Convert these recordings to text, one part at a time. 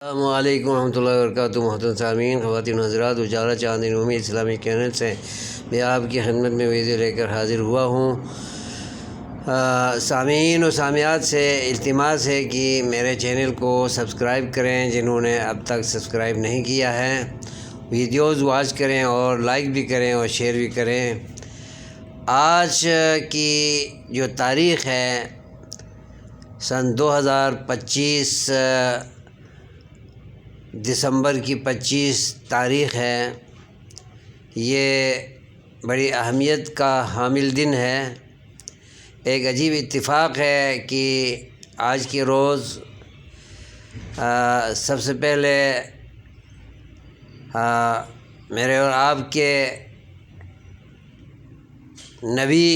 السلام علیکم ورحمۃ اللہ وبرکاتہ۔ محترم سامعین، خواتین حضرات، اجالا چاندنی امید اسلامی چینل سے میں آپ کی خدمت میں ویڈیو لے کر حاضر ہوا ہوں۔ سامعین و سامعات سے التماس ہے کہ میرے چینل کو سبسکرائب کریں، جنہوں نے اب تک سبسکرائب نہیں کیا ہے، ویڈیوز واچ کریں اور لائک بھی کریں اور شیئر بھی کریں۔ آج کی جو تاریخ ہے سن 2025 دسمبر کی 25 تاریخ ہے، یہ بڑی اہمیت کا حامل دن ہے۔ ایک عجیب اتفاق ہے کہ آج کے روز سب سے پہلے میرے اور آپ کے نبی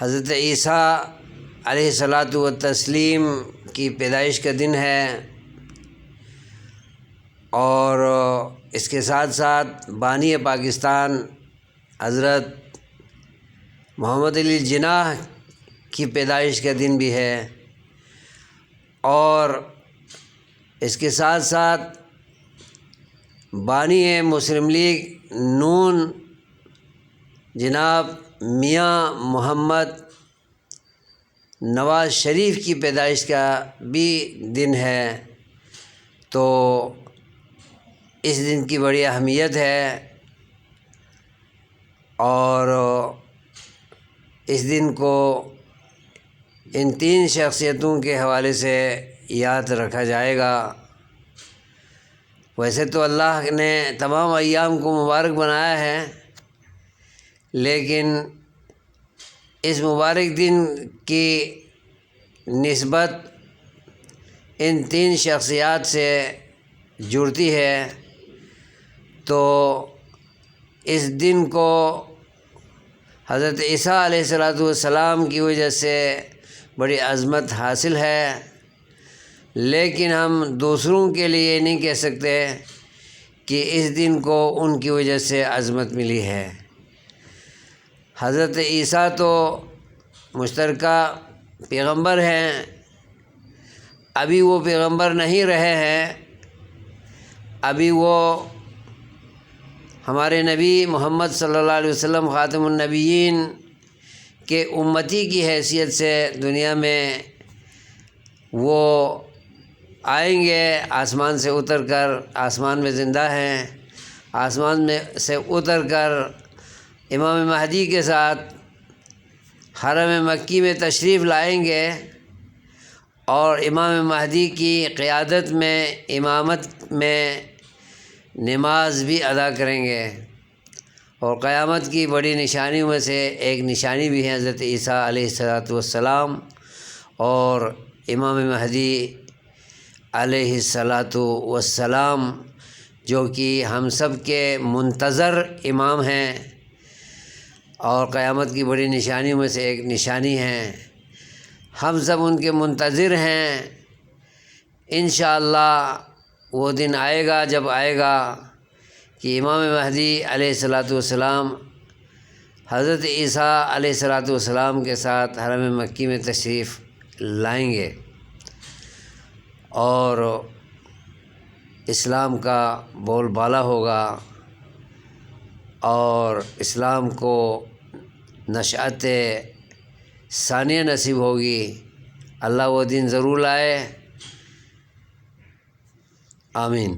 حضرت عیسیٰ علیہ الصلاۃ والتسلیم کی پیدائش کا دن ہے، اور اس کے ساتھ ساتھ بانی پاکستان حضرت محمد علی جناح کی پیدائش کا دن بھی ہے، اور اس کے ساتھ ساتھ بانی مسلم لیگ نون جناب میاں محمد نواز شریف کی پیدائش کا بھی دن ہے۔ تو اس دن کی بڑی اہمیت ہے، اور اس دن کو ان تین شخصیتوں کے حوالے سے یاد رکھا جائے گا۔ ویسے تو اللہ نے تمام ایام کو مبارک بنایا ہے، لیکن اس مبارک دن کی نسبت ان تین شخصیات سے جڑتی ہے، تو اس دن کو حضرت عیسیٰ علیہ السلام کی وجہ سے بڑی عظمت حاصل ہے، لیکن ہم دوسروں کے لیے نہیں کہہ سکتے کہ اس دن کو ان کی وجہ سے عظمت ملی ہے۔ حضرت عیسیٰ تو مشترکہ پیغمبر ہیں، ابھی وہ پیغمبر نہیں رہے ہیں، ابھی وہ ہمارے نبی محمد صلی اللہ علیہ وسلم خاتم النبیین کے امتی کی حیثیت سے دنیا میں وہ آئیں گے، آسمان سے اتر کر، آسمان میں زندہ ہیں، آسمان میں سے اتر کر امام مہدی کے ساتھ حرم مکی میں تشریف لائیں گے، اور امام مہدی کی قیادت میں، امامت میں نماز بھی ادا کریں گے۔ اور قیامت کی بڑی نشانیوں میں سے ایک نشانی بھی ہے حضرت عیسیٰ علیہ السلام اور امام مہدی علیہ السلام، جو کہ ہم سب کے منتظر امام ہیں، اور قیامت کی بڑی نشانیوں میں سے ایک نشانی ہے۔ ہم سب ان کے منتظر ہیں۔ انشاءاللہ وہ دن آئے گا، جب آئے گا کہ امام مہدی علیہ السلام حضرت عیسیٰ علیہ السلام کے ساتھ حرم مکی میں تشریف لائیں گے، اور اسلام کا بول بالا ہوگا، اور اسلام کو نشأت ثانیہ نصیب ہوگی۔ اللہ وہ دن ضرور لائے، آمین۔